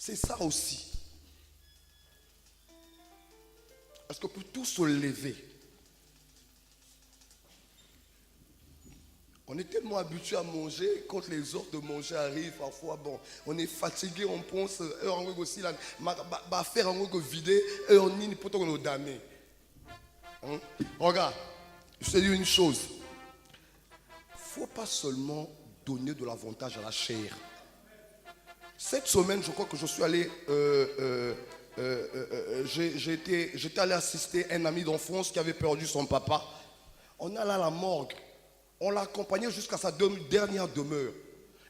C'est ça aussi. Parce que pour tout se lever, on est tellement habitué à manger, quand les heures de manger arrivent, parfois, bon, on est fatigué, on pense, on aussi là, faire un peu vider, on n'y peut pas nous damer. Regarde, je te dis une chose. Il ne faut pas seulement donner de l'avantage à la chair. Cette semaine, je crois que je suis allé, j'étais allé assister un ami d'enfance qui avait perdu son papa. On est allé à la morgue. On l'a accompagné jusqu'à sa dernière demeure.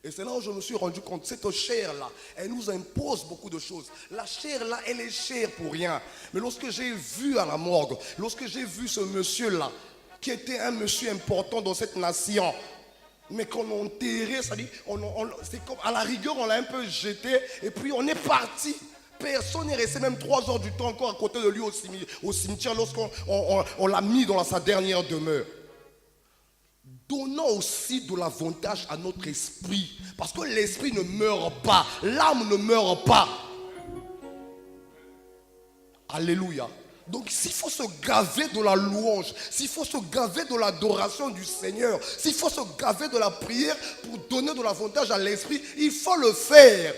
Et c'est là où je me suis rendu compte, cette chair-là, elle nous impose beaucoup de choses. La chair-là, elle est chère pour rien. Mais lorsque j'ai vu à la morgue, lorsque j'ai vu ce monsieur-là, qui était un monsieur important dans cette nation, mais qu'on a enterré, c'est-à-dire, c'est comme, à la rigueur, on l'a un peu jeté, et puis on est parti. Personne n'est resté même 3 heures du temps encore à côté de lui au cimetière lorsqu'on l'a mis dans sa dernière demeure. Donnons aussi de l'avantage à notre esprit. Parce que l'esprit ne meurt pas. L'âme ne meurt pas. Alléluia. Donc s'il faut se gaver de la louange, s'il faut se gaver de l'adoration du Seigneur, s'il faut se gaver de la prière pour donner de l'avantage à l'esprit, il faut le faire.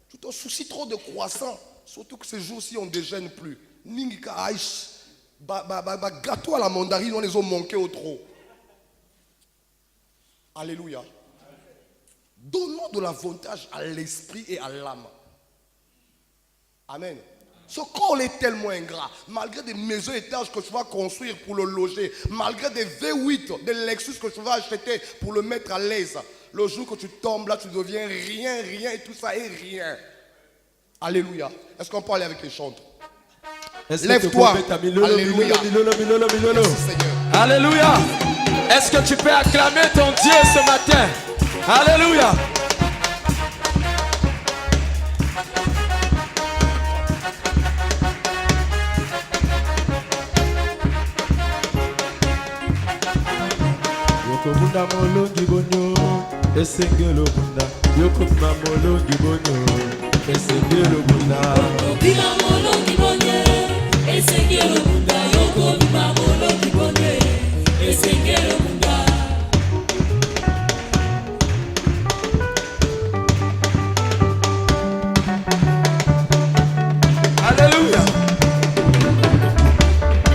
Tu te soucies trop de croissant. Surtout que ces jours-ci on ne déjeune plus. Gâteau à la mandarine, on les a manqués au trop. Alléluia. Donnons de l'avantage à l'esprit et à l'âme. Amen. Ce corps est tellement ingrat. Malgré des maisons étages que tu vas construire pour le loger, malgré des V8, des Lexus que tu vas acheter pour le mettre à l'aise, le jour que tu tombes là, tu deviens rien, et tout ça est rien. Alléluia. Est-ce qu'on peut aller avec les chantres? Lève-toi. Alléluia. Merci Seigneur. Alléluia. Est-ce que tu peux acclamer ton Dieu ce matin? Alléluia. Yokobunda molo gibonyo, esengelo bunda. Yokobunda molo gibonyo, esengelo bunda. Yokobunda molo gibonyo, esengelo bunda. Yokobunda molo gibonyo, esengelo bunda. Alléluia.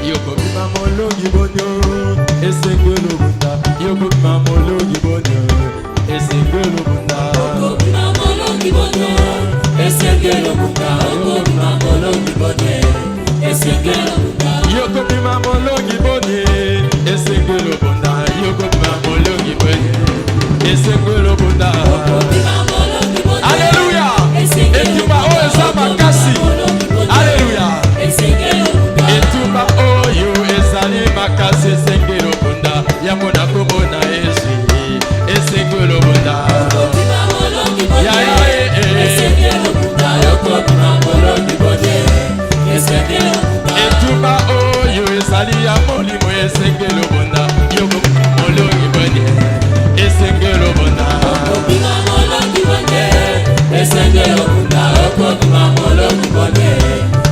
Yokobunda molo gibonyo, esengelo bunda. Yokobunda molo gibonyo, esengelo bunda. Yokobunda molo gibonyo, esengelo bunda. Yokobunda molo gibonyo, esengelo bunda. Yokobunda molo gibonyo, esengelo bunda. Yokobunda molo gibonyo, esengelo bunda. Alléluia. Etumba o ezama kasi. Alléluia. Etumba oyo ezali makasi esengelo bunda. Yamona komona ezi esengelo bunda. Ya esengelo bunda. Yokobunda molo gibonyo, esengelo bunda. Etumba oyo ezali ya molimo esengelo bunda. Yokobunda molo gibonyo, esengelo bunda. Esengelo bunda, yokobunda molo gibonyo,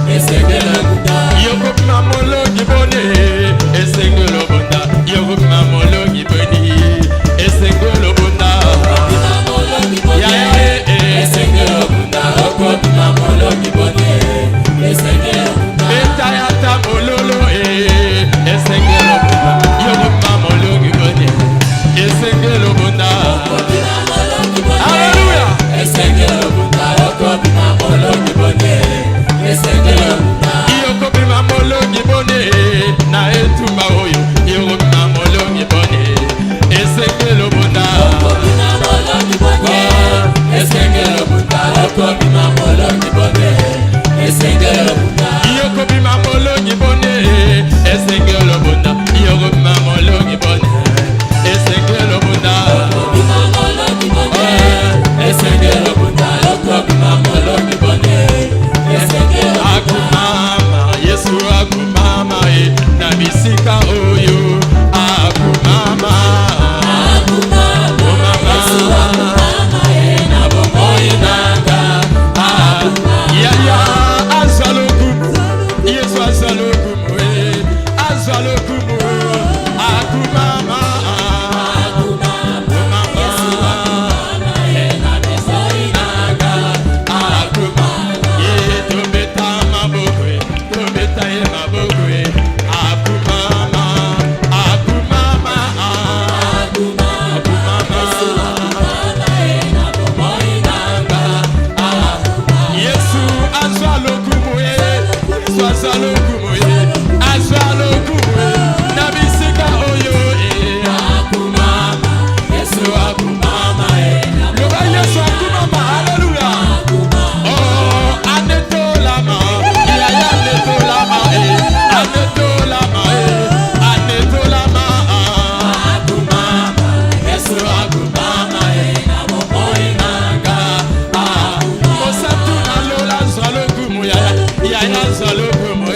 esengelo bunda. Yokobunda molo gibonyo, esengelo bunda. Yokobunda molo gibonyo, esengelo bunda. Esengelo bunda, yokobunda molo gibonyo, esengelo bunda. Betayata mololo esengelo bunda. azalokumu azalokumu nabisika oyo akumama Yesu akumama loba Yesu akumama haleluya oh anetolama yaya anetolama anetolama anetolama akumama Yesu akumama nabo oinanga mosatu na lola zalokumu yaya zalokumu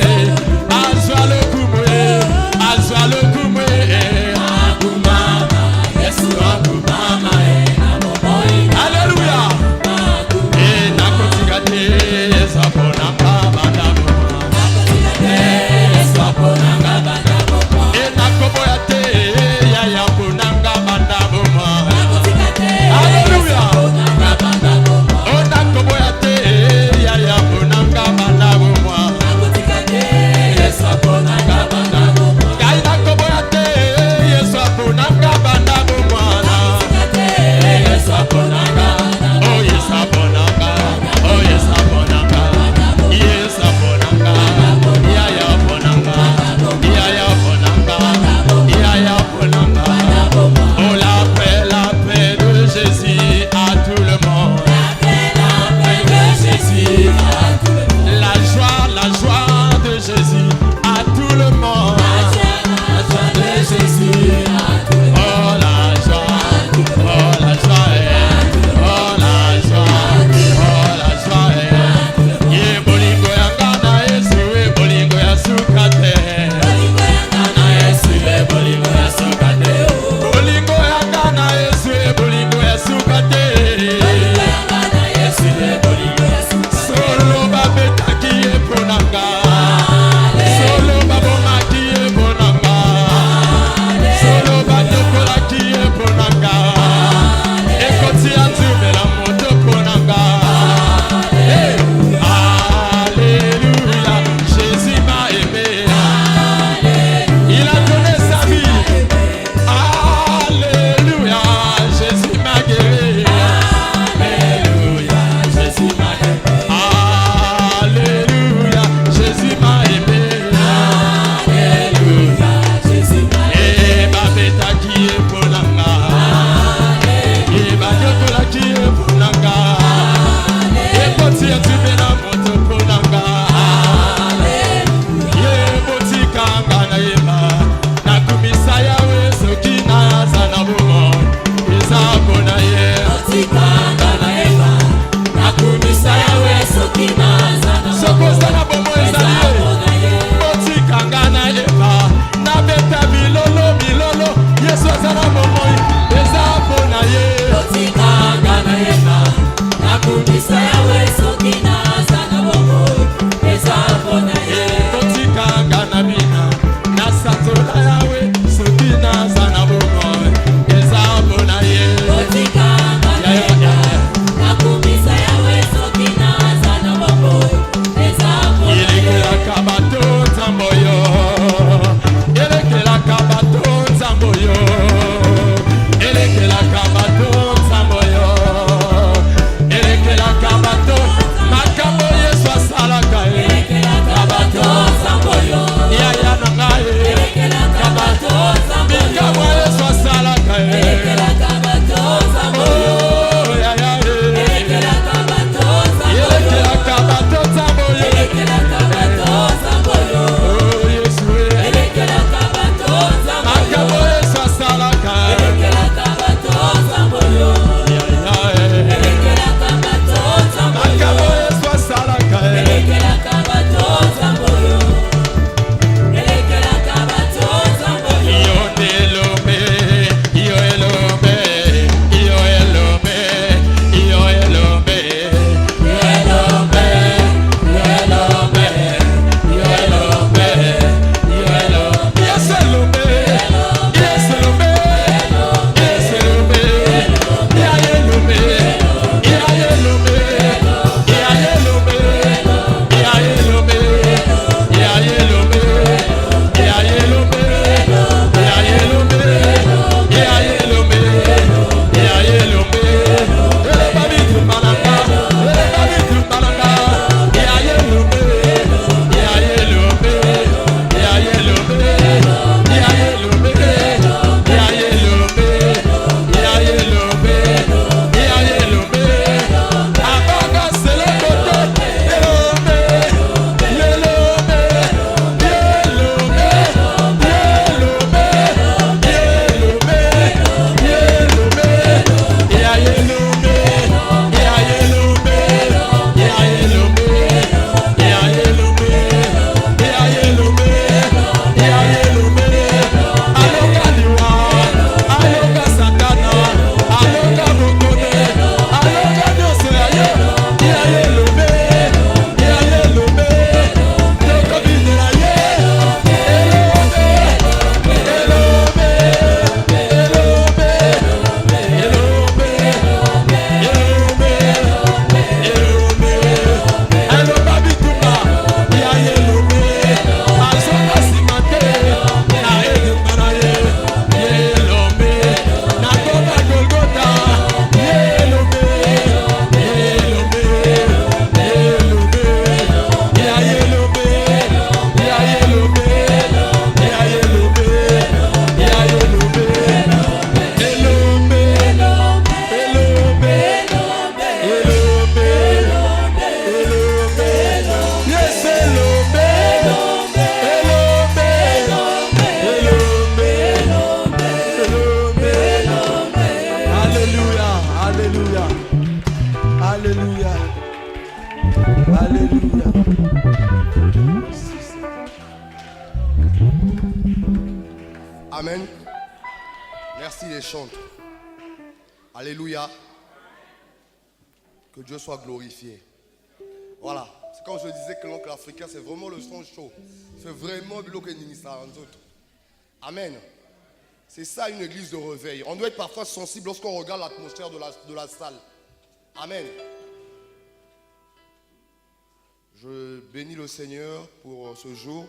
Alléluia. Alléluia. Amen. Merci les chantres. Alléluia. Que Dieu soit glorifié. Voilà. C'est comme je disais que l'oncle africain, c'est vraiment le son chaud. C'est vraiment le que nous sommes. Amen. C'est ça une église de réveil. On doit être parfois sensible lorsqu'on regarde l'atmosphère de la salle. Amen. Je bénis le Seigneur pour ce jour.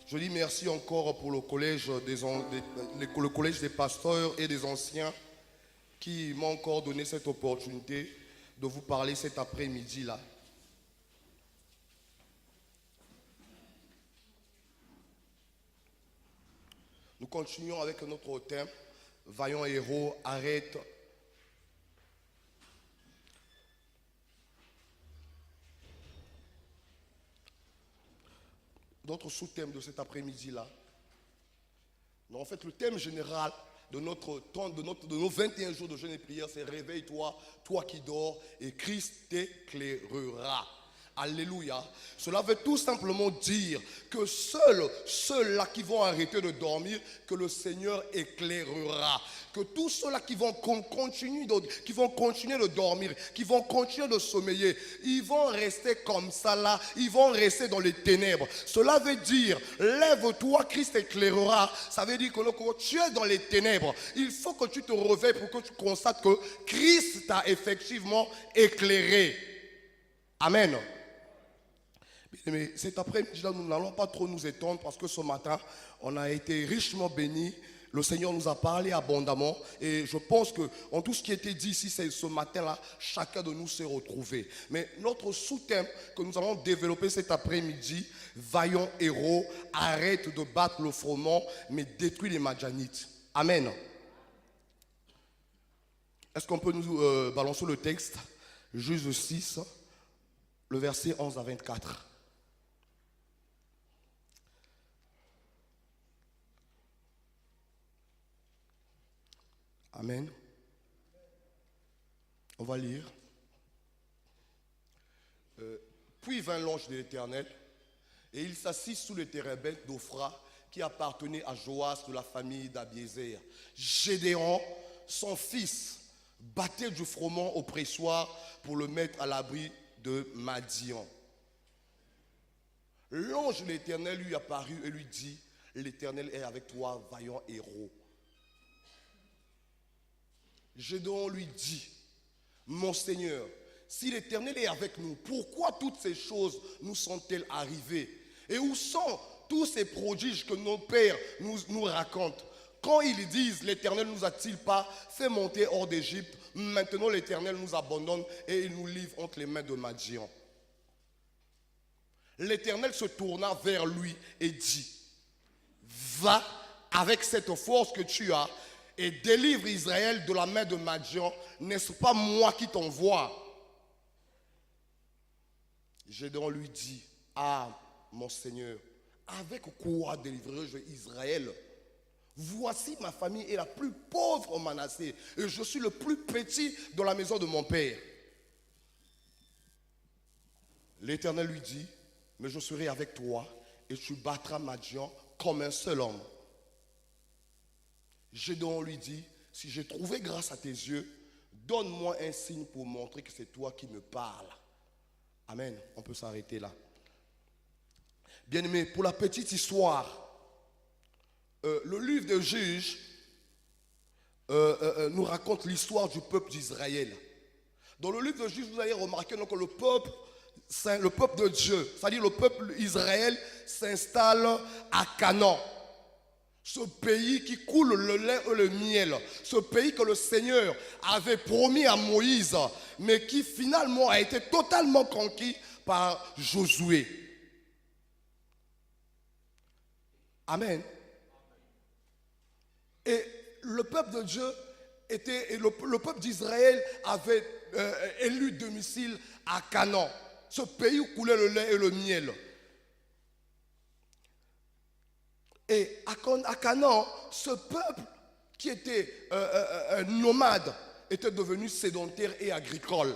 Je dis merci encore pour le collège des pasteurs et des anciens qui m'ont encore donné cette opportunité de vous parler cet après-midi-là. Nous continuons avec notre thème, Vaillant héros, arrête. Notre sous-thème de cet après-midi-là. En fait, le thème général de notre temps, de nos 21 jours de jeûne et prière, c'est réveille-toi, toi qui dors, et Christ t'éclairera. Alléluia. Cela veut tout simplement dire que ceux-là qui vont arrêter de dormir, que le Seigneur éclairera. Que tous ceux-là qui vont continuer de dormir, qui vont continuer de sommeiller, ils vont rester comme ça là, ils vont rester dans les ténèbres. Cela veut dire, lève-toi, Christ éclairera. Ça veut dire que quand tu es dans les ténèbres, il faut que tu te réveilles pour que tu constates que Christ t'a effectivement éclairé. Amen. Mais cet après-midi-là, nous n'allons pas trop nous étendre parce que ce matin, on a été richement bénis. Le Seigneur nous a parlé abondamment et je pense que en tout ce qui a été dit ici, ce matin-là, chacun de nous s'est retrouvé. Mais notre sous-thème que nous allons développer cet après-midi, vaillant héros, arrête de battre le froment, mais détruis les Madianites. Amen. Est-ce qu'on peut nous balancer le texte? Juge 6, le verset 11 à 24. Amen. On va lire. Puis vint l'ange de l'Éternel, et il s'assit sous le térébinthe d'Ophra, qui appartenait à Joas de la famille d'Abiézer. Gédéon, son fils, battait du froment au pressoir pour le mettre à l'abri de Madian. L'ange de l'Éternel lui apparut et lui dit, l'Éternel est avec toi, vaillant héros. Gédéon lui dit, mon Seigneur, si l'Éternel est avec nous, pourquoi toutes ces choses nous sont-elles arrivées? Et où sont tous ces prodiges que nos pères nous racontent? Quand ils disent, l'Éternel ne nous a-t-il pas fait monter hors d'Égypte? Maintenant l'Éternel nous abandonne et il nous livre entre les mains de Madian. L'Éternel se tourna vers lui et dit, va avec cette force que tu as et délivre Israël de la main de Madian. N'est-ce pas moi qui t'envoie? Gédéon lui dit, ah mon Seigneur, avec quoi délivrerai-je Israël? Voici ma famille est la plus pauvre en Manassé et je suis le plus petit dans la maison de mon père. L'Éternel lui dit, mais je serai avec toi et tu battras Madian comme un seul homme. Gédéon lui dit, si j'ai trouvé grâce à tes yeux, donne-moi un signe pour montrer que c'est toi qui me parles. Amen. On peut s'arrêter là. Bien-aimés, pour la petite histoire, le livre de Juges nous raconte l'histoire du peuple d'Israël. Dans le livre de Juges, vous allez remarquer donc, que le peuple de Dieu, c'est-à-dire le peuple d'Israël, s'installe à Canaan. Ce pays qui coule le lait et le miel, ce pays que le Seigneur avait promis à Moïse, mais qui finalement a été totalement conquis par Josué. Amen. Et le peuple de Dieu le peuple d'Israël avait élu domicile à Canaan, ce pays où coulait le lait et le miel. Et à Canaan, ce peuple qui était nomade était devenu sédentaire et agricole.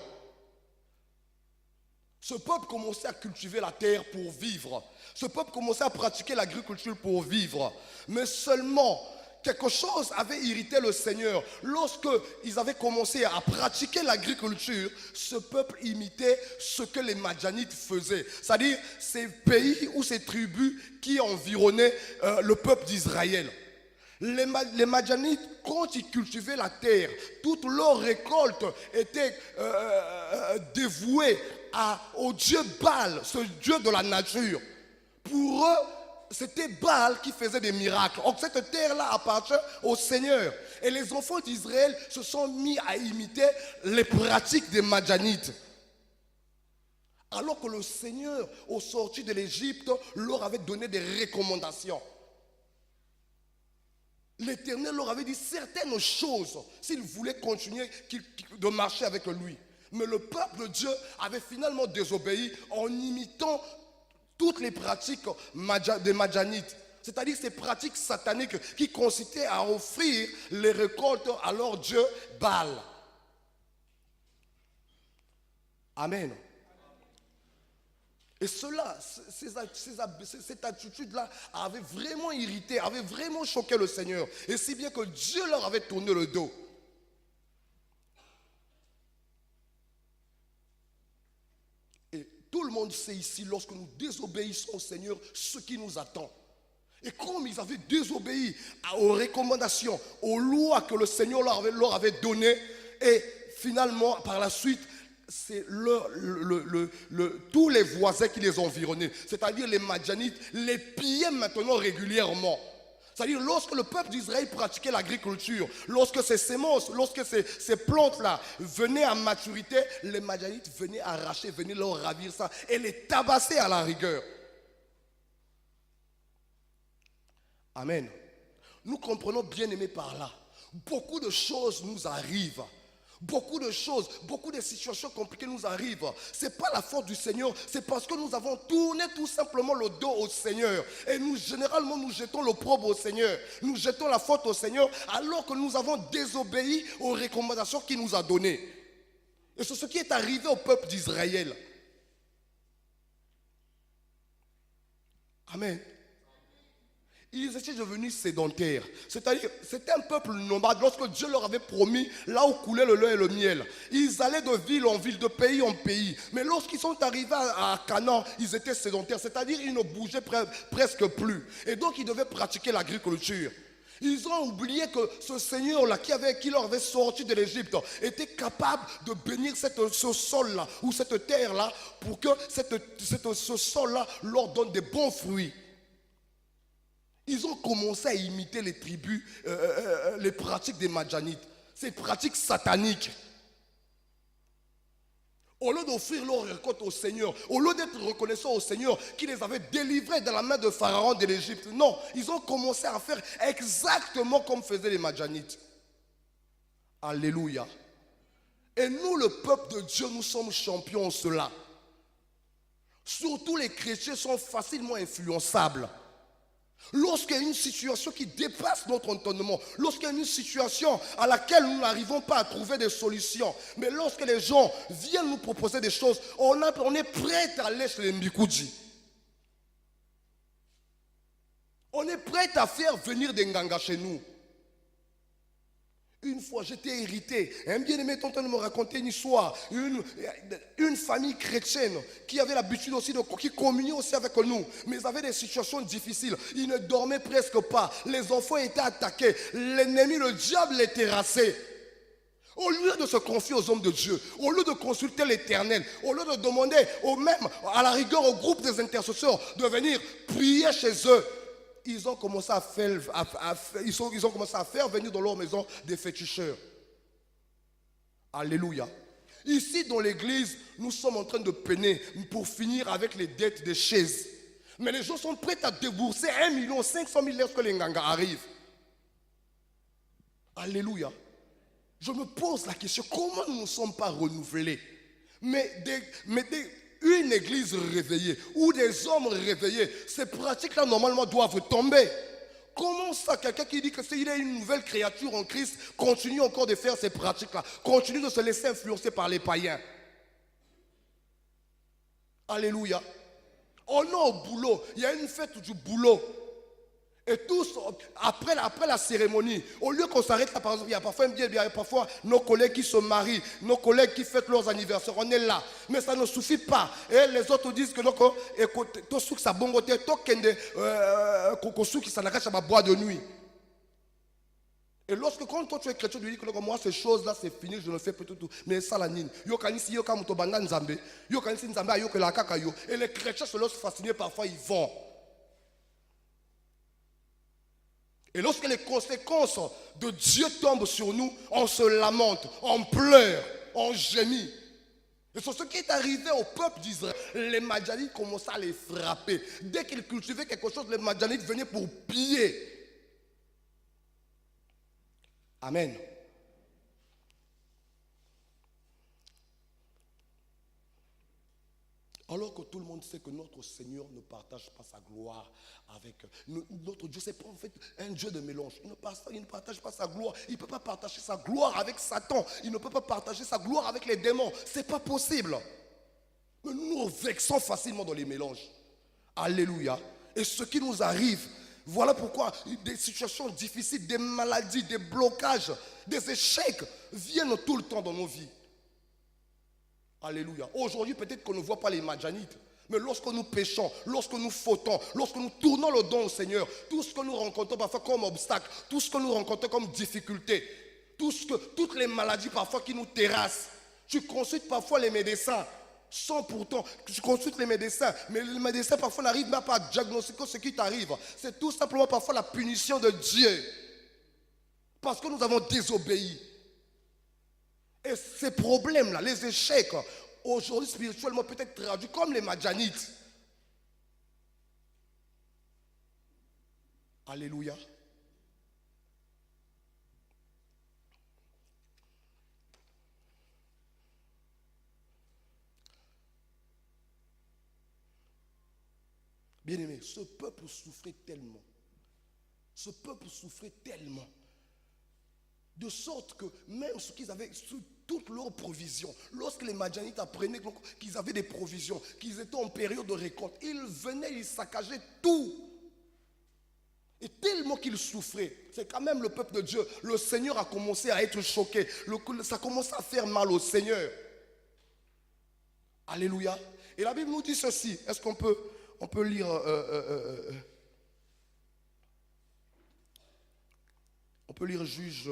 Ce peuple commençait à cultiver la terre pour vivre. Ce peuple commençait à pratiquer l'agriculture pour vivre. Mais seulement, quelque chose avait irrité le Seigneur. Lorsqu'ils avaient commencé à pratiquer l'agriculture, ce peuple imitait ce que les Madjanites faisaient. C'est-à-dire ces pays ou ces tribus qui environnaient le peuple d'Israël. Les Madjanites, quand ils cultivaient la terre, toute leur récolte était dévouée au dieu Baal, ce dieu de la nature. Pour eux, c'était Baal qui faisait des miracles. Donc cette terre-là appartient au Seigneur. Et les enfants d'Israël se sont mis à imiter les pratiques des Madjanites. Alors que le Seigneur, au sortir de l'Égypte, leur avait donné des recommandations. L'Éternel leur avait dit certaines choses s'ils voulaient continuer de marcher avec lui. Mais le peuple de Dieu avait finalement désobéi en imitant toutes les pratiques des Madjanites. C'est-à-dire ces pratiques sataniques qui consistaient à offrir les récoltes à leur Dieu Baal. Amen. Et cela, cette attitude-là avait vraiment irrité, avait vraiment choqué le Seigneur. Et si bien que Dieu leur avait tourné le dos. Et tout le monde sait ici, lorsque nous désobéissons au Seigneur, ce qui nous attend. Et comme ils avaient désobéi aux recommandations, aux lois que le Seigneur leur avait données, et finalement, par la suite, c'est tous les voisins qui les environnaient, c'est-à-dire les Madjanites, les pillaient maintenant régulièrement. C'est-à-dire lorsque le peuple d'Israël pratiquait l'agriculture, lorsque ces semences, lorsque ces plantes-là venaient à maturité, les Madjanites venaient arracher, venaient leur ravir ça et les tabasser à la rigueur. Amen. Nous comprenons, bien aimés, par là. Beaucoup de choses nous arrivent. Beaucoup de choses, beaucoup de situations compliquées nous arrivent. Ce n'est pas la faute du Seigneur, c'est parce que nous avons tourné tout simplement le dos au Seigneur. Et généralement, nous jetons l'opprobre au Seigneur. Nous jetons la faute au Seigneur alors que nous avons désobéi aux recommandations qu'il nous a données. Et c'est ce qui est arrivé au peuple d'Israël. Amen. Ils étaient devenus sédentaires. C'est-à-dire, c'était un peuple nomade. Lorsque Dieu leur avait promis, là où coulait le lait et le miel, ils allaient de ville en ville, de pays en pays. Mais lorsqu'ils sont arrivés à Canaan, ils étaient sédentaires. C'est-à-dire, ils ne bougeaient presque plus. Et donc, ils devaient pratiquer l'agriculture. Ils ont oublié que ce Seigneur-là qui leur avait sorti de l'Égypte était capable de bénir ce sol-là ou cette terre-là pour que ce sol-là leur donne des bons fruits. Ils ont commencé à imiter les tribus, les pratiques des Madjanites, ces pratiques sataniques. Au lieu d'offrir leur récolte au Seigneur, au lieu d'être reconnaissants au Seigneur qui les avait délivrés de la main de Pharaon de l'Égypte, non, ils ont commencé à faire exactement comme faisaient les Madjanites. Alléluia. Et nous, le peuple de Dieu, nous sommes champions en cela. Surtout les chrétiens sont facilement influençables. Lorsqu'il y a une situation qui dépasse notre entendement, lorsqu'il y a une situation à laquelle nous n'arrivons pas à trouver des solutions, mais lorsque les gens viennent nous proposer des choses, on est prêt à aller chez les Mbikoudji. On est prêt à faire venir des Nganga chez nous. Une fois, j'étais irrité. Un bien-aimé est en train de me raconter une histoire. Une famille chrétienne qui avait l'habitude aussi qui communiait aussi avec nous. Mais ils avaient des situations difficiles. Ils ne dormaient presque pas. Les enfants étaient attaqués. L'ennemi, le diable, les terrassait. Au lieu de se confier aux hommes de Dieu, au lieu de consulter l'Éternel, au lieu de demander même à la rigueur au groupe des intercesseurs de venir prier chez eux, ils ont commencé à faire venir dans leur maison des féticheurs. Alléluia. Ici dans l'église, nous sommes en train de peiner pour finir avec les dettes des chaises. Mais les gens sont prêts à débourser 1 500 000 lorsque les Nganga arrivent. Alléluia. Je me pose la question, comment nous ne sommes pas renouvelés? Une église réveillée ou des hommes réveillés, ces pratiques-là normalement doivent tomber. comment ça, quelqu'un qui dit que s'il est une nouvelle créature en Christ, continue encore de faire ces pratiques-là, continue de se laisser influencer par les païens? Alléluia. On est au boulot, il y a une fête du boulot. Et tous, après la cérémonie, au lieu qu'on s'arrête là, par exemple, il y a parfois nos collègues qui se marient, nos collègues qui fêtent leurs anniversaires, on est là. Mais ça ne suffit pas. Et les autres disent que écoute, tout ce que ça bon côté, tout ce qui s'en arrache à ma boîte de nuit. Et quand toi tu es chrétien, tu dis que moi ces choses-là c'est fini, je ne fais plus tout. Mais ça la nine. Et les chrétiens se laissent fasciner, parfois ils vont. Et lorsque les conséquences de Dieu tombent sur nous, on se lamente, on pleure, on gémit. Et c'est ce qui est arrivé au peuple d'Israël. Les Madianites commençaient à les frapper. Dès qu'ils cultivaient quelque chose, les Madianites venaient pour piller. Amen. Alors que tout le monde sait que notre Seigneur ne partage pas sa gloire avec notre Dieu. C'est pas en fait un Dieu de mélange. Il ne partage pas sa gloire. Il ne peut pas partager sa gloire avec Satan. Il ne peut pas partager sa gloire avec les démons. Ce n'est pas possible. Mais nous nous vexons facilement dans les mélanges. Alléluia. Et ce qui nous arrive, voilà pourquoi des situations difficiles, des maladies, des blocages, des échecs viennent tout le temps dans nos vies. Alléluia. Aujourd'hui, peut-être qu'on ne voit pas les Madianites. Mais lorsque nous péchons, lorsque nous fautons, lorsque nous tournons le dos au Seigneur, tout ce que nous rencontrons parfois comme obstacle, tout ce que nous rencontrons comme difficulté, toutes les maladies parfois qui nous terrassent, tu consultes parfois les médecins, sans pourtant, tu consultes les médecins, mais les médecins parfois n'arrivent même pas à diagnostiquer ce qui t'arrive. C'est tout simplement parfois la punition de Dieu. Parce que nous avons désobéi. Et ces problèmes-là, les échecs, aujourd'hui spirituellement peut-être traduits comme les Madianites. Alléluia. Bien-aimé, ce peuple souffrait tellement. Ce peuple souffrait tellement. De sorte que même ce qu'ils avaient, toutes leurs provisions, lorsque les Madianites apprenaient qu'ils avaient des provisions, qu'ils étaient en période de récolte, ils venaient, ils saccageaient tout. Et tellement qu'ils souffraient, c'est quand même le peuple de Dieu. Le Seigneur a commencé à être choqué. Ça commence à faire mal au Seigneur. Alléluia. Et la Bible nous dit ceci. Est-ce qu'on peut lire... On peut lire Juge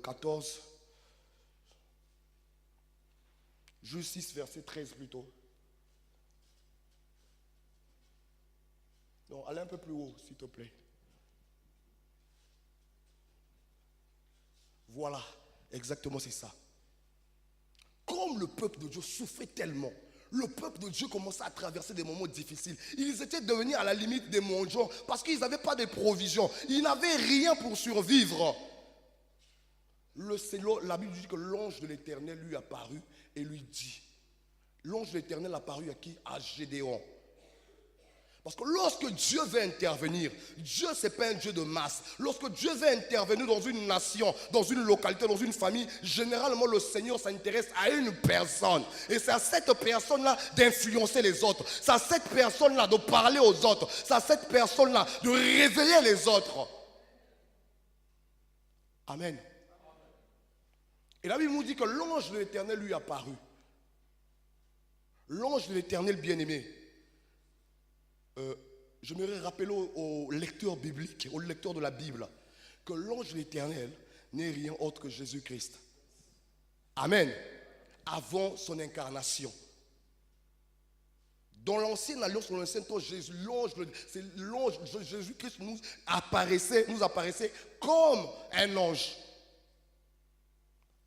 14, Juge 6, verset 13 plutôt. Non, allez un peu plus haut, s'il te plaît. Voilà, exactement c'est ça. Comme le peuple de Dieu souffrait tellement, le peuple de Dieu commençait à traverser des moments difficiles. Ils étaient devenus à la limite des mendiants parce qu'ils n'avaient pas de provisions. Ils n'avaient rien pour survivre. La Bible dit que l'ange de l'Éternel lui apparut et lui dit. L'ange de l'Éternel apparut à qui? À Gédéon. Parce que lorsque Dieu veut intervenir, Dieu ce n'est pas un Dieu de masse. Lorsque Dieu veut intervenir dans une nation, dans une localité, dans une famille, généralement le Seigneur s'intéresse à une personne. Et c'est à cette personne-là d'influencer les autres. C'est à cette personne-là de parler aux autres. C'est à cette personne-là de réveiller les autres. Amen. Et la Bible nous dit que l'ange de l'Éternel lui apparut. L'ange de l'Éternel bien-aimé. J'aimerais rappeler aux lecteurs bibliques, aux lecteurs de la Bible, que l'ange de l'Éternel n'est rien autre que Jésus-Christ. Amen. Avant son incarnation. Dans l'ancienne alliance, dans l'ancien temps, l'ange de Jésus-Christ nous apparaissait comme un ange.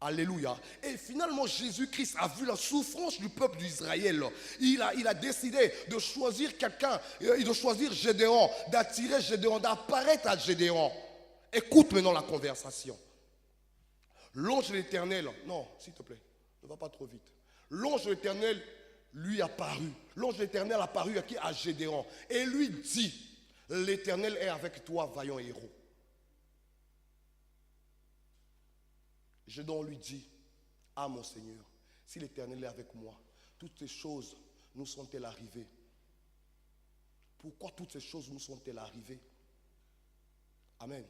Alléluia. Et finalement, Jésus-Christ a vu la souffrance du peuple d'Israël. Il a décidé de choisir quelqu'un, de choisir Gédéon, d'attirer Gédéon, d'apparaître à Gédéon. Écoute maintenant la conversation. L'ange de l'Éternel, non, s'il te plaît, ne va pas trop vite. L'ange de l'Éternel lui apparut. L'ange de l'Éternel apparut à qui? À Gédéon. Et lui dit, L'Éternel est avec toi, vaillant héros. Gédéon lui dit, ah mon Seigneur, si l'Éternel est avec moi, toutes ces choses nous sont-elles arrivées? Pourquoi toutes ces choses nous sont-elles arrivées? Amen.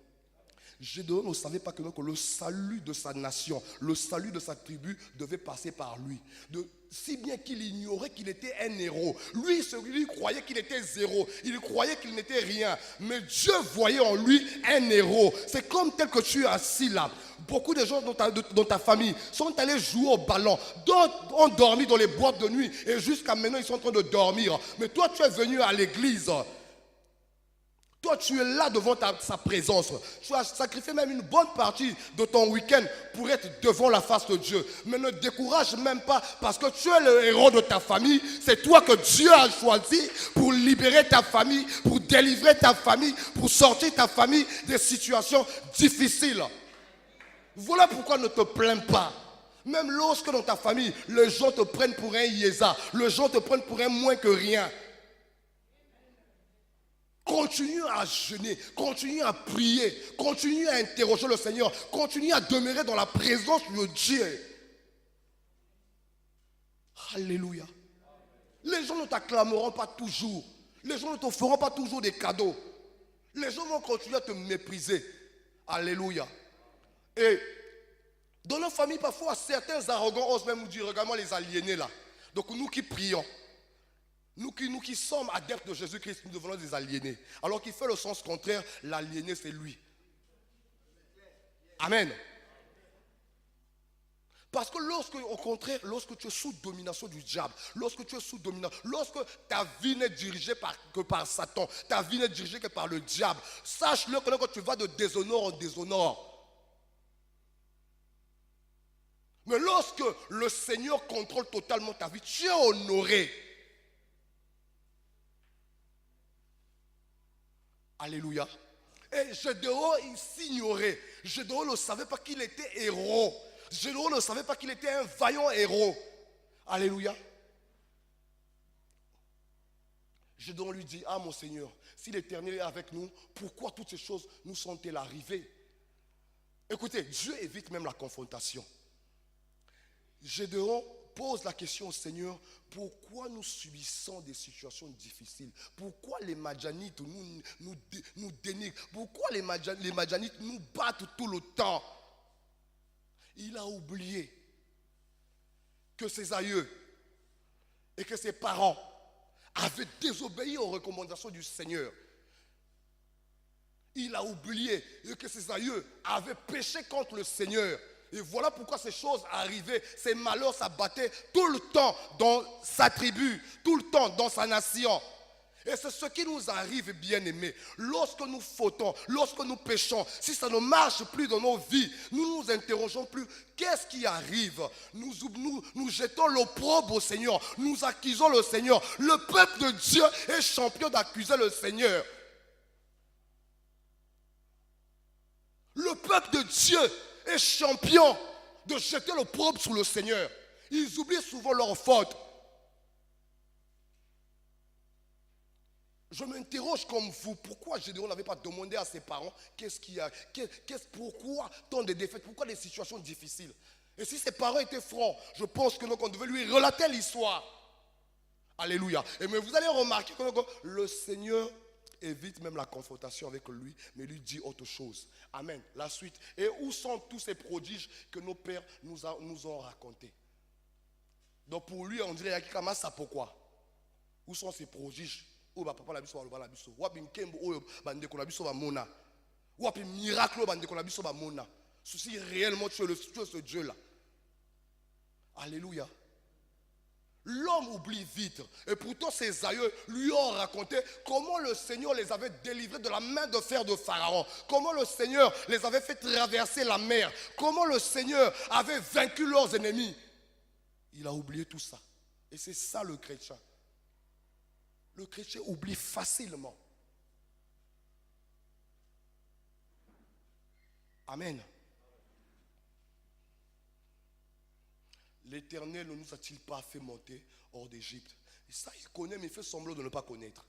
Gédéon ne savait pas que le salut de sa nation, le salut de sa tribu devait passer par lui. Si bien qu'il ignorait qu'il était un héros. Lui croyait qu'il était zéro. Il croyait qu'il n'était rien. Mais Dieu voyait en lui un héros. C'est comme tel que tu es assis là. Beaucoup de gens dans ta famille sont allés jouer au ballon. D'autres ont dormi dans les boîtes de nuit. Et jusqu'à maintenant, ils sont en train de dormir. Mais toi, tu es venu à l'église. Toi, tu es là devant sa présence. Tu as sacrifié même une bonne partie de ton week-end pour être devant la face de Dieu. Mais ne décourage même pas parce que tu es le héros de ta famille. C'est toi que Dieu a choisi pour libérer ta famille, pour délivrer ta famille, pour sortir ta famille des situations difficiles. Voilà pourquoi ne te plains pas. Même lorsque dans ta famille, les gens te prennent pour un yéza, les gens te prennent pour un moins que rien. Continue à jeûner, continue à prier, continue à interroger le Seigneur, continue à demeurer dans la présence de Dieu. Alléluia. Les gens ne t'acclameront pas toujours. Les gens ne te feront pas toujours des cadeaux. Les gens vont continuer à te mépriser. Alléluia. Et dans nos familles, parfois, certains arrogants osent même nous dire, regarde-moi les aliénés là. Donc nous qui prions, nous qui sommes adeptes de Jésus-Christ, nous devenons des aliénés. Alors qu'il fait le sens contraire, l'aliéné c'est lui. Amen. Parce que au contraire, lorsque tu es sous domination du diable, lorsque tu es sous domination, lorsque ta vie n'est dirigée que par Satan, ta vie n'est dirigée que par le diable, sache-le que quand tu vas de déshonneur en déshonneur. Mais lorsque le Seigneur contrôle totalement ta vie, tu es honoré. Alléluia. Et Gédéon, il s'ignorait. Gédéon ne savait pas qu'il était héros. Gédéon ne savait pas qu'il était un vaillant héros. Alléluia. Gédéon lui dit, ah mon Seigneur, si l'Éternel est avec nous, pourquoi toutes ces choses nous sont-elles arrivées? Écoutez, Dieu évite même la confrontation. Gédéon pose la question au Seigneur, pourquoi nous subissons des situations difficiles? Pourquoi les Madianites nous dénigrent? Pourquoi les Madianites nous battent tout le temps? Il a oublié que ses aïeux et que ses parents avaient désobéi aux recommandations du Seigneur. Il a oublié que ses aïeux avaient péché contre le Seigneur. Et voilà pourquoi ces choses arrivaient, ces malheurs s'abattaient tout le temps dans sa tribu, tout le temps dans sa nation. Et c'est ce qui nous arrive, bien-aimés. Lorsque nous fautons, lorsque nous péchons, si ça ne marche plus dans nos vies, nous nous interrogeons plus. Qu'est-ce qui arrive? Nous jetons l'opprobre au Seigneur. Nous accusons le Seigneur. Le peuple de Dieu est champion d'accuser le Seigneur. Le peuple de Dieu est champion de jeter l'opprobre sur le Seigneur. Ils oublient souvent leurs fautes. Je m'interroge comme vous, pourquoi Gédéon n'avait pas demandé à ses parents pourquoi tant de défaites, pourquoi des situations difficiles? Et si ses parents étaient francs, je pense que on devait lui relater l'histoire. Alléluia. Et mais vous allez remarquer que le Seigneur évite même la confrontation avec lui, mais lui dit autre chose. Amen. La suite. Et où sont tous ces prodiges que nos pères nous ont racontés? Donc pour lui, on dirait Yakikama, ça pourquoi? Où sont ces prodiges? Où papa la biso va la biso? Ou bien kembo ou bandeko la biso va mona? Ou bien miracle bandeko la biso va mona? Si réellement tu es ce Dieu là. Alléluia. L'homme oublie vite. Et pourtant ses aïeux lui ont raconté comment le Seigneur les avait délivrés de la main de fer de Pharaon. Comment le Seigneur les avait fait traverser la mer. Comment le Seigneur avait vaincu leurs ennemis. Il a oublié tout ça. Et c'est ça le chrétien. Le chrétien oublie facilement. Amen. L'Éternel ne nous a-t-il pas fait monter hors d'Égypte? Et ça, il connaît, mais il fait semblant de ne pas connaître.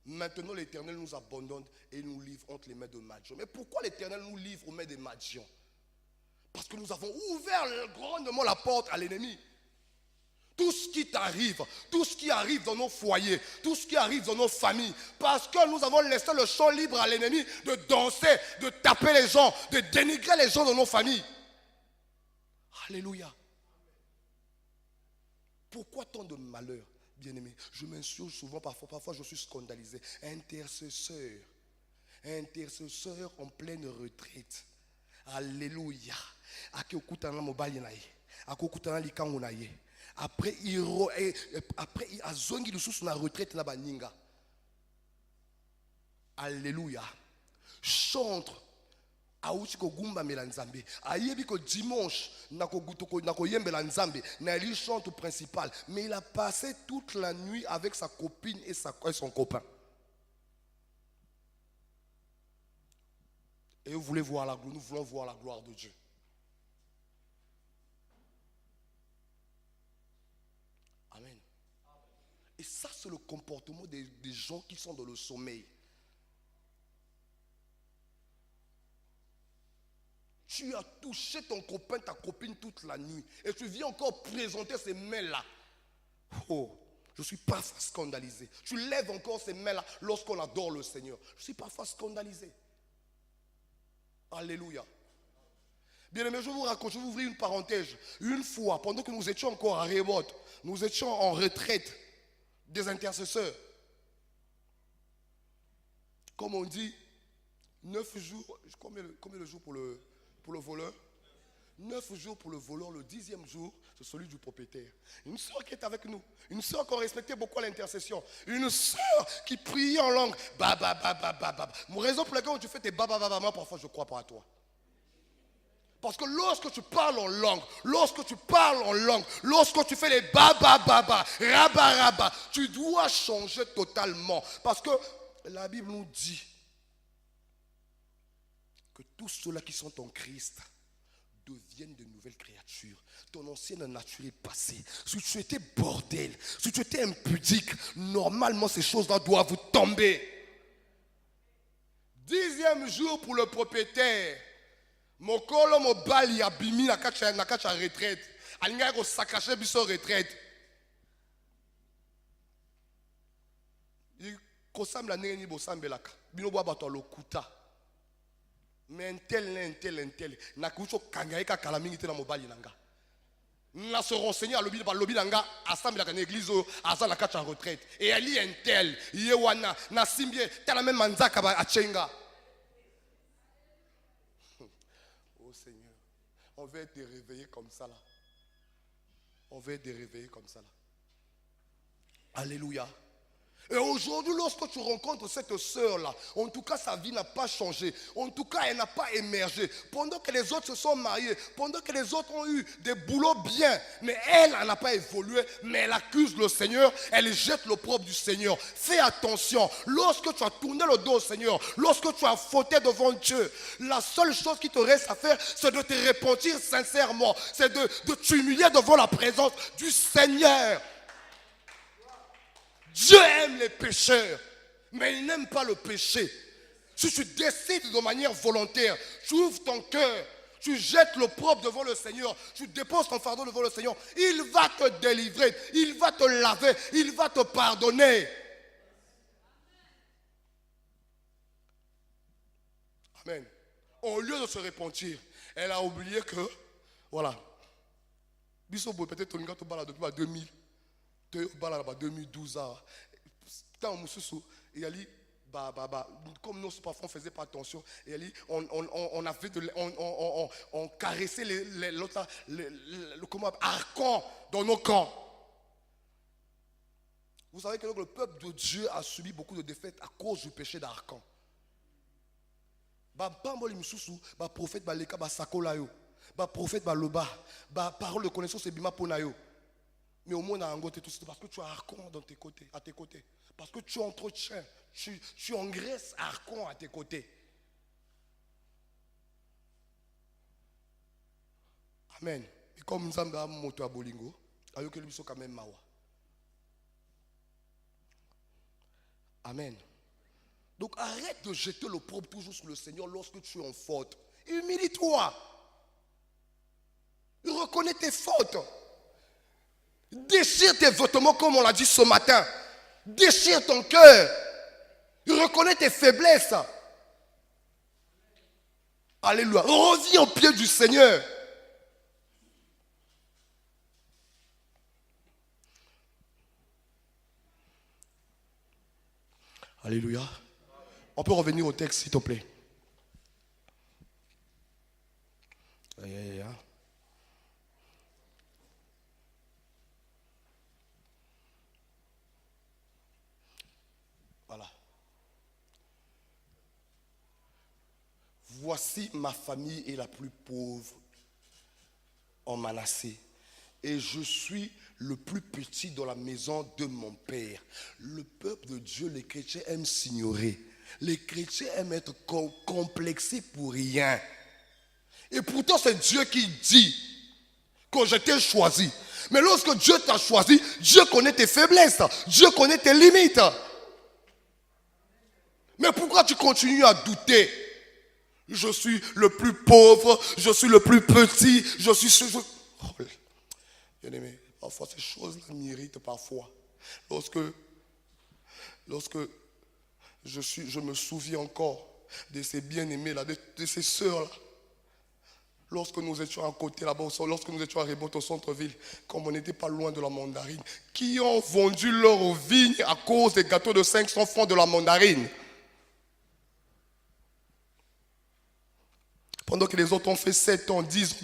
Maintenant, l'Éternel nous abandonne et nous livre entre les mains de Madian. Mais pourquoi l'Éternel nous livre aux mains de Madian? Parce que nous avons ouvert grandement la porte à l'ennemi. Tout ce qui t'arrive, tout ce qui arrive dans nos foyers, tout ce qui arrive dans nos familles, parce que nous avons laissé le champ libre à l'ennemi de danser, de taper les gens, de dénigrer les gens dans nos familles. Alléluia. Pourquoi tant de malheur, bien-aimé? Je m'insurge souvent, parfois je suis scandalisé. Intercesseur en pleine retraite. Alléluia. Après, il a zongi le sous la retraite na baninga. Alléluia. Chante. Aouti ko gumba melanzambe. Ayebi ko dimanche nako yembela nzambe. Na lui chante principal. Mais il a passé toute la nuit avec sa copine et son copain. Et vous voulez voir la gloire, nous voulons voir la gloire de Dieu. Amen. Et ça, c'est le comportement des gens qui sont dans le sommeil. Tu as touché ton copain, ta copine toute la nuit. Et tu viens encore présenter ces mains-là. Oh, je suis parfois scandalisé. Tu lèves encore ces mains-là lorsqu'on adore le Seigneur. Je suis parfois scandalisé. Alléluia. Bien aimé, je vous raconte, je vous ouvrir une parenthèse. Une fois, pendant que nous étions encore à Rémot, nous étions en retraite des intercesseurs. Comme on dit, 9 jours, combien de jours pour le voleur? 9 jours pour le voleur, le 10e jour, c'est celui du propriétaire. Une soeur qui est avec nous, une soeur qu'on respectait beaucoup à l'intercession, une soeur qui priait en langue. Mon raison pour laquelle tu fais tes moi parfois je ne crois pas à toi. Parce que lorsque tu parles en langue, lorsque tu fais les raba, tu dois changer totalement. Parce que la Bible nous dit que tous ceux-là qui sont en Christ deviennent de nouvelles créatures. Ton ancienne nature est passée. Si tu étais bordel, si tu étais impudique, normalement ces choses-là doivent tomber. 10e jour pour le propriétaire. Mokolo mobali abimi na kacha retraite. Alinga ko sakache biso retraite. Il kosambla neni bosambelaka. Bino bwa bato lokuta. Mais un tel. Na kucho kangaika kala mingi te na mobali nanga. Na se renseigner à lobi nanga asambelaka na église asa na kacha retraite. Et ali un tel yewana na simbie tala même manzaka ba achenga. Seigneur, on va être réveillé comme ça là. On va être réveillé comme ça là. Alléluia. Et aujourd'hui, lorsque tu rencontres cette sœur-là, en tout cas, sa vie n'a pas changé. En tout cas, elle n'a pas émergé. Pendant que les autres se sont mariés, pendant que les autres ont eu des boulots bien, mais elle n'a pas évolué, mais elle accuse le Seigneur, elle jette l'opprobre du Seigneur. Fais attention, lorsque tu as tourné le dos au Seigneur, lorsque tu as fauté devant Dieu, la seule chose qui te reste à faire, c'est de te repentir sincèrement, c'est de t'humilier devant la présence du Seigneur. Dieu aime les pécheurs, mais il n'aime pas le péché. Si tu décides de manière volontaire, tu ouvres ton cœur, tu jettes l'opprobre devant le Seigneur, tu déposes ton fardeau devant le Seigneur, il va te délivrer, il va te laver, il va te pardonner. Amen. Au lieu de se repentir, elle a oublié que, voilà, Biso peut-être on a depuis 2000. 2012 tant il y a comme nous parfois on faisait pas attention, on caressait l'autre arcan dans nos camps. Vous savez que le peuple de Dieu a subi beaucoup de défaites à cause du péché d'arcan. Prophète baleka sakolayo, prophète baloba, parole de connaissance et bima ponayo. Mais au moins, c'est parce que tu as Arcon à tes côtés. Parce que tu entretiens, tu engraisses Arcon à tes côtés. Amen. Et comme nous avons moto à Bolingo, ayo que lui soit quand même mawa. Amen. Donc arrête de jeter l'opprobre toujours sur le Seigneur lorsque tu es en faute. Humilie-toi. Reconnais tes fautes. Déchire tes vêtements comme on l'a dit ce matin. Déchire ton cœur. Reconnais tes faiblesses. Alléluia. Reviens au pied du Seigneur. Alléluia. On peut revenir au texte, s'il te plaît. Aïe, aïe, aïe. Voilà. Voici ma famille est la plus pauvre en Manassé. Et je suis le plus petit dans la maison de mon père. Le peuple de Dieu, les chrétiens aiment s'ignorer. Les chrétiens aiment être complexés pour rien. Et pourtant c'est Dieu qui dit que je t'ai choisi. Mais lorsque Dieu t'a choisi, Dieu connaît tes faiblesses. Dieu connaît tes limites. Mais pourquoi tu continues à douter? Je suis le plus pauvre, je suis le plus petit, je suis... Oh, bien-aimé, parfois ces choses-là m'irritent parfois. Lorsque je me souviens encore de ces bien-aimés-là, de ces sœurs-là. Lorsque nous étions à côté là-bas, lorsque nous étions à Rebote au centre-ville, comme on n'était pas loin de la mandarine, qui ont vendu leur vigne à cause des gâteaux de 500 francs de la mandarine. Pendant que les autres ont fait 7 ans, 10 ans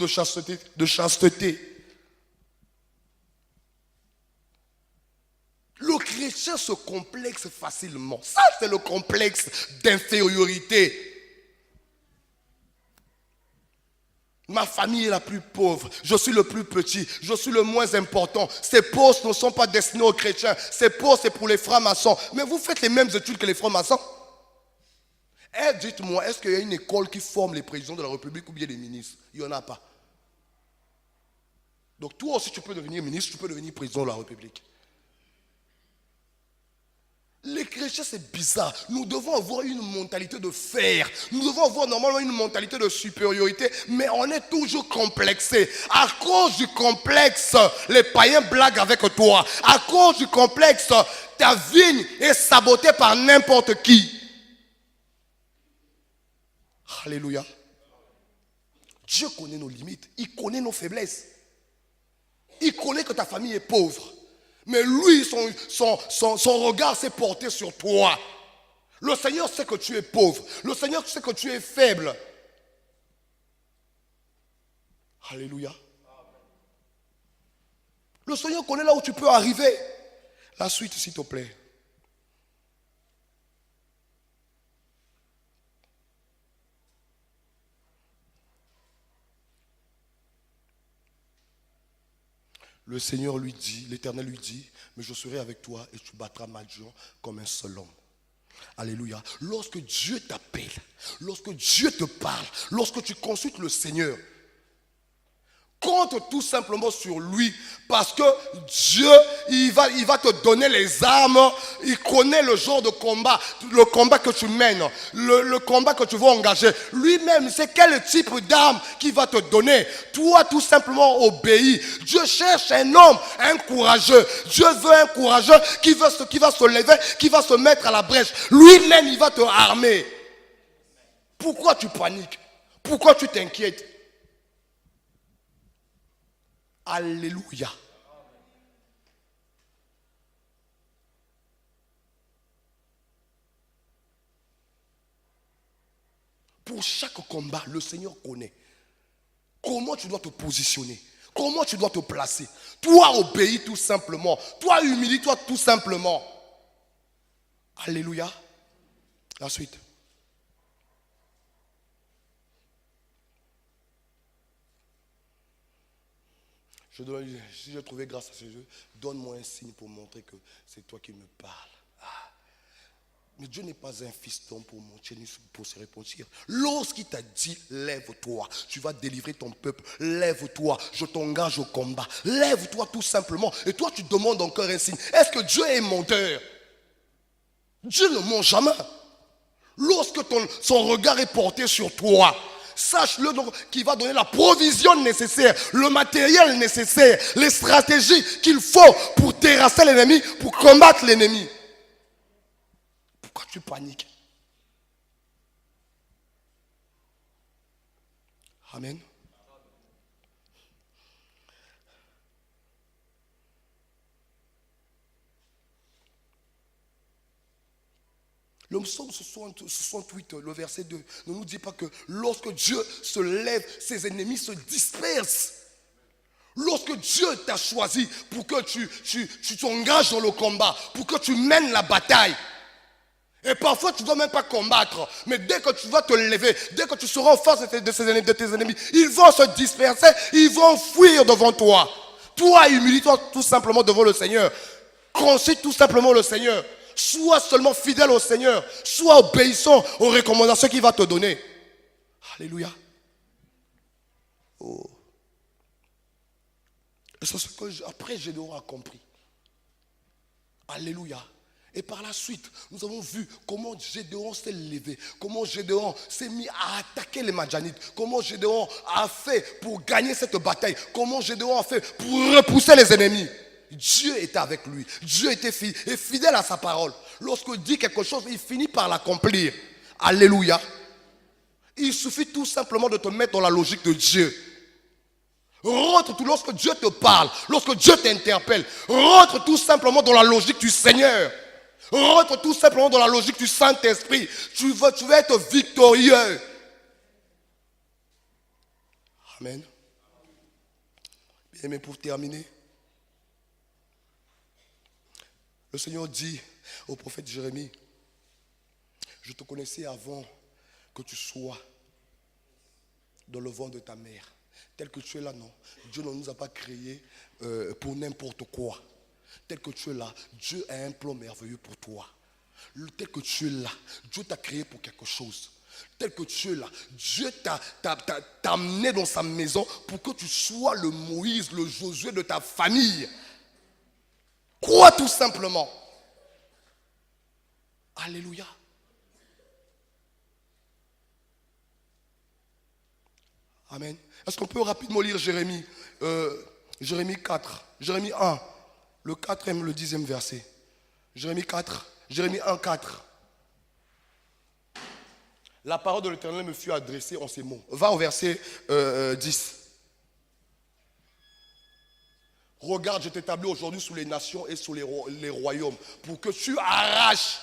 de chasteté. Le chrétien se complexe facilement. Ça, c'est le complexe d'infériorité. Ma famille est la plus pauvre. Je suis le plus petit. Je suis le moins important. Ces postes ne sont pas destinés aux chrétiens. Ces postes, c'est pour les francs-maçons. Mais vous faites les mêmes études que les francs-maçons. Eh, dites-moi, est-ce qu'il y a une école qui forme les présidents de la République ou bien les ministres? Il n'y en a pas. Donc toi aussi, tu peux devenir ministre, tu peux devenir président de la République. Les chrétiens, c'est bizarre. Nous devons avoir une mentalité de fer. Nous devons avoir normalement une mentalité de supériorité. Mais on est toujours complexé. À cause du complexe, les païens blaguent avec toi. À cause du complexe, ta vigne est sabotée par n'importe qui. Alléluia. Dieu connaît nos limites. Il connaît nos faiblesses. Il connaît que ta famille est pauvre. Mais lui, son regard s'est porté sur toi. Le Seigneur sait que tu es pauvre. Le Seigneur sait que tu es faible. Alléluia. Le Seigneur connaît là où tu peux arriver. La suite, s'il te plaît. Le Seigneur lui dit, l'Éternel lui dit, mais je serai avec toi et tu battras Madian comme un seul homme. Alléluia. Lorsque Dieu t'appelle, lorsque Dieu te parle, lorsque tu consultes le Seigneur, compte tout simplement sur lui parce que Dieu, il va te donner les armes. Il connaît le genre de combat, le combat que tu mènes, le combat que tu vas engager. Lui-même, c'est quel type d'arme qu'il va te donner. Toi, tout simplement, obéis. Dieu cherche un homme, un courageux. Dieu veut un courageux qui va se lever, qui va se mettre à la brèche. Lui-même, il va te armer. Pourquoi tu paniques? Pourquoi tu t'inquiètes? Alléluia. Pour chaque combat, le Seigneur connaît comment tu dois te positionner, comment tu dois te placer. Toi, obéis tout simplement. Toi, humilie-toi tout simplement. Alléluia. La suite. Si j'ai trouvé grâce à ces yeux, donne-moi un signe pour montrer que c'est toi qui me parles. Ah. Mais Dieu n'est pas un fiston pour mentir ni pour se repentir. Lorsqu'il t'a dit, lève-toi, tu vas délivrer ton peuple, lève-toi, je t'engage au combat. Lève-toi tout simplement. Et toi, tu demandes encore un signe. Est-ce que Dieu est menteur? Dieu ne ment jamais. Lorsque son regard est porté sur toi, sache-le donc qu'il va donner la provision nécessaire, le matériel nécessaire, les stratégies qu'il faut pour terrasser l'ennemi, pour combattre l'ennemi. Pourquoi tu paniques? Amen. Le psaume 68, le verset 2, ne nous dit pas que lorsque Dieu se lève, ses ennemis se dispersent. Lorsque Dieu t'a choisi pour que tu t'engages dans le combat, pour que tu mènes la bataille. Et parfois tu ne dois même pas combattre. Mais dès que tu vas te lever, dès que tu seras en face de tes ennemis, ils vont se disperser, ils vont fuir devant toi. Toi, humilie-toi tout simplement devant le Seigneur. Consulte tout simplement le Seigneur. Sois seulement fidèle au Seigneur. Sois obéissant aux recommandations qu'il va te donner. Alléluia. Oh. Et c'est ce que après Gédéon a compris. Alléluia. Et par la suite, nous avons vu comment Gédéon s'est levé, comment Gédéon s'est mis à attaquer les Madjanites, comment Gédéon a fait pour gagner cette bataille, comment Gédéon a fait pour repousser les ennemis. Dieu était avec lui, Dieu était fidèle à sa parole. Lorsqu'il dit quelque chose, il finit par l'accomplir. Alléluia. Il suffit tout simplement de te mettre dans la logique de Dieu. Rentre tout lorsque Dieu te parle, lorsque Dieu t'interpelle, rentre tout simplement dans la logique du Seigneur. Rentre tout simplement dans la logique du Saint-Esprit. Tu vas être victorieux. Amen. Bien, mais pour terminer, le Seigneur dit au prophète Jérémie, je te connaissais avant que tu sois dans le ventre de ta mère. Tel que tu es là, non. Dieu ne nous a pas créés pour n'importe quoi. Tel que tu es là, Dieu a un plan merveilleux pour toi. Tel que tu es là, Dieu t'a créé pour quelque chose. Tel que tu es là, Dieu t'a amené dans sa maison pour que tu sois le Moïse, le Josué de ta famille. Crois tout simplement. Alléluia. Amen. Est-ce qu'on peut rapidement lire Jérémie 4, Jérémie 1, le 4e, le 10e verset. Jérémie 1, 4. La parole de l'Éternel me fut adressée en ces mots. Va au verset 10. Regarde, je t'établis aujourd'hui sous les nations et sous les royaumes, pour que tu arraches,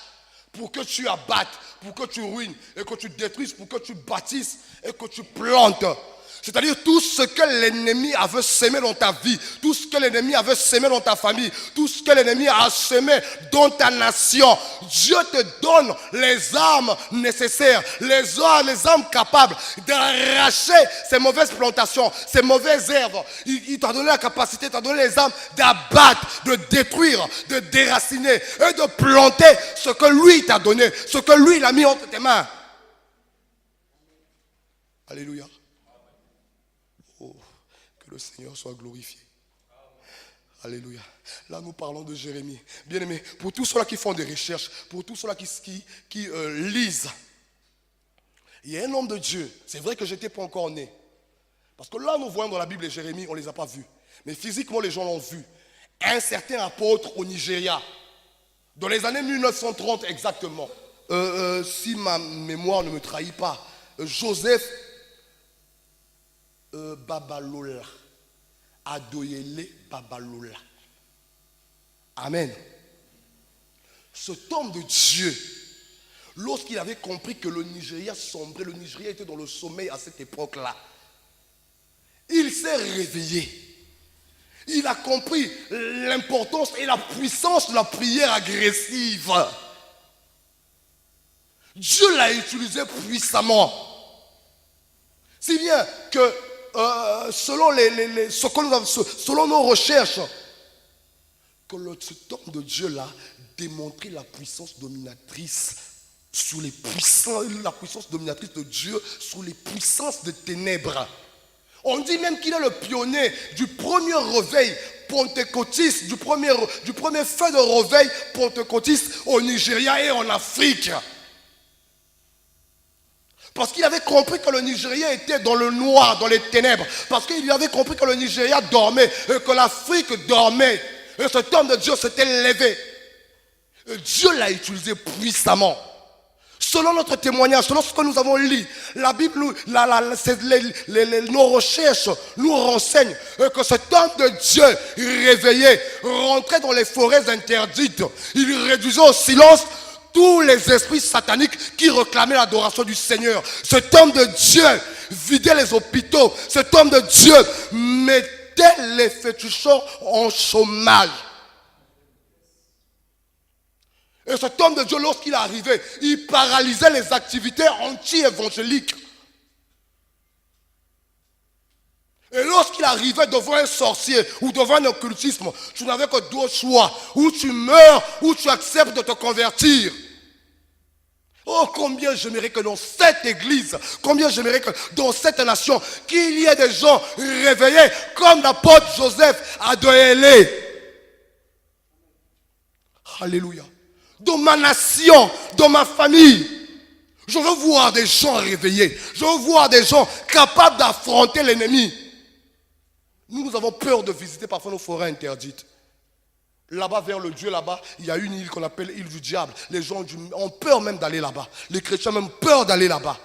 pour que tu abattes, pour que tu ruines, et que tu détruises, pour que tu bâtisses et que tu plantes. C'est-à-dire tout ce que l'ennemi avait semé dans ta vie, tout ce que l'ennemi avait semé dans ta famille, tout ce que l'ennemi a semé dans ta nation. Dieu te donne les armes nécessaires, les armes capables d'arracher ces mauvaises plantations, ces mauvaises herbes. Il t'a donné la capacité, il t'a donné les armes d'abattre, de détruire, de déraciner et de planter ce que lui t'a donné, ce que lui il a mis entre tes mains. Alléluia. Oh, que le Seigneur soit glorifié. Alléluia. Là, nous parlons de Jérémie. Bien-aimé, pour tous ceux-là qui font des recherches, pour tous ceux-là qui lisent, il y a un homme de Dieu. C'est vrai que je n'étais pas encore né. Parce que là, nous voyons dans la Bible les Jérémie, on ne les a pas vus. Mais physiquement, les gens l'ont vu. Un certain apôtre au Nigeria, dans les années 1930 exactement, si ma mémoire ne me trahit pas, Joseph Babalola, Adoyele Babalola. Amen. Cet homme de Dieu, lorsqu'il avait compris que le Nigeria sombrait, le Nigeria était dans le sommeil à cette époque-là, il s'est réveillé. Il a compris l'importance et la puissance de la prière agressive. Dieu l'a utilisé puissamment. Si bien que selon nos recherches, que cet homme de Dieu-là démontrait la puissance dominatrice sur les puissances, la puissance dominatrice de Dieu sur les puissances de ténèbres. On dit même qu'il est le pionnier du premier réveil pentecôtiste, du premier feu de réveil pentecôtiste au Nigeria et en Afrique. Parce qu'il avait compris que le Nigeria était dans le noir, dans les ténèbres. Parce qu'il avait compris que le Nigeria dormait, et que l'Afrique dormait. Et cet homme de Dieu s'était levé. Et Dieu l'a utilisé puissamment. Selon notre témoignage, selon ce que nous avons lu, la Bible, nos recherches nous renseignent que cet homme de Dieu réveillé rentrait dans les forêts interdites. Il réduisait au silence tous les esprits sataniques qui réclamaient l'adoration du Seigneur. Cet homme de Dieu vidait les hôpitaux. Cet homme de Dieu mettait les féticheurs en chômage. Et cet homme de Dieu, lorsqu'il arrivait, il paralysait les activités anti-évangéliques. Et lorsqu'il arrivait devant un sorcier ou devant un occultisme, tu n'avais que deux choix. Ou tu meurs, ou tu acceptes de te convertir. Oh, combien j'aimerais que dans cette église, combien j'aimerais que dans cette nation, qu'il y ait des gens réveillés comme l'apôtre Joseph à Doélé. Alléluia. Dans ma nation, dans ma famille, je veux voir des gens réveillés. Je veux voir des gens capables d'affronter l'ennemi. Nous avons peur de visiter parfois nos forêts interdites. Là-bas, vers le Dieu, là-bas, il y a une île qu'on appelle l'île du diable. Les gens ont peur même d'aller là-bas. Les chrétiens ont même peur d'aller là-bas.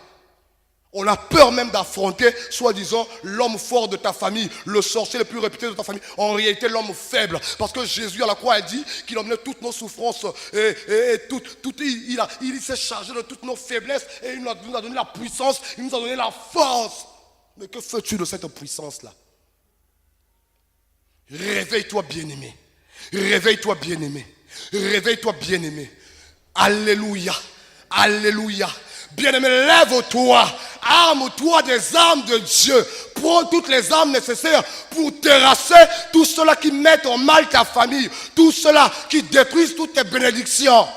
On a peur même d'affronter, soi-disant, l'homme fort de ta famille, le sorcier le plus réputé de ta famille. En réalité, l'homme faible. Parce que Jésus, à la croix, a dit qu'il emmenait toutes nos souffrances. Il s'est chargé de toutes nos faiblesses. Et il nous a donné la puissance, il nous a donné la force. Mais que fais-tu de cette puissance-là? Réveille-toi, bien-aimé. Réveille-toi, bien-aimé. Réveille-toi, bien-aimé. Alléluia. Alléluia. Bien-aimé, lève-toi. Arme-toi des armes de Dieu. Prends toutes les armes nécessaires pour terrasser tout cela qui met en mal ta famille. Tout cela qui détruisent toutes tes bénédictions.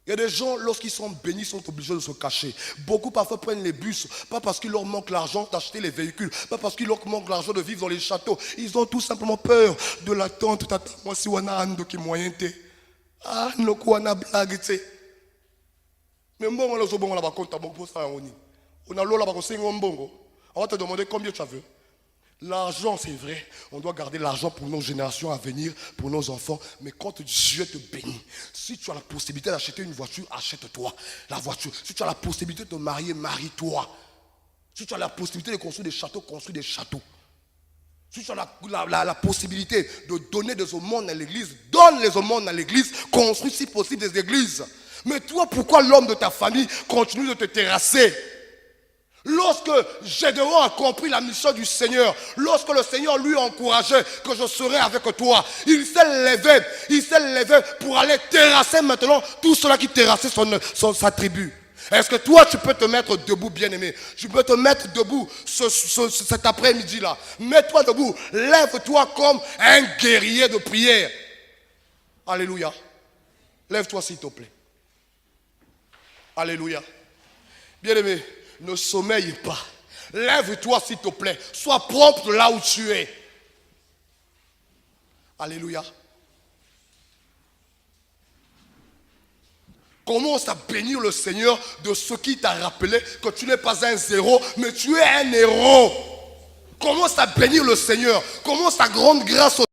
Il y a des gens, lorsqu'ils sont bénis, sont obligés de se cacher. Beaucoup parfois prennent les bus, pas parce qu'il leur manque l'argent d'acheter les véhicules, pas parce qu'il leur manque l'argent de vivre dans les châteaux. Ils ont tout simplement peur de l'attente. Moi, si on a un qui moyen, ah, nous on a blague, tu sais. Mais bon, on a le bon, on a compte, on a l'eau là-bas, on va te demander combien tu as vu. L'argent, c'est vrai, on doit garder l'argent pour nos générations à venir, pour nos enfants. Mais quand Dieu te bénit, si tu as la possibilité d'acheter une voiture, achète-toi la voiture. Si tu as la possibilité de te marier, marie-toi. Si tu as la possibilité de construire des châteaux, construis des châteaux. Si tu as la possibilité de donner des aumônes à l'église, donne les aumônes à l'église, construis si possible des églises. Mais toi, pourquoi l'homme de ta famille continue de te terrasser? Lorsque Gédéon a compris la mission du Seigneur, lorsque le Seigneur lui encourageait que je serai avec toi, il s'est levé pour aller terrasser maintenant tout cela qui terrassait sa tribu. Est-ce que toi tu peux te mettre debout, bien-aimé? Tu peux te mettre debout cet après-midi-là. Mets-toi debout, lève-toi comme un guerrier de prière. Alléluia. Lève-toi s'il te plaît. Alléluia. Bien-aimé, ne sommeille pas. Lève-toi s'il te plaît. Sois prompt là où tu es. Alléluia. Commence à bénir le Seigneur de ce qui t'a rappelé que tu n'es pas un zéro, mais tu es un héros. Commence à bénir le Seigneur. Commence à grande grâce au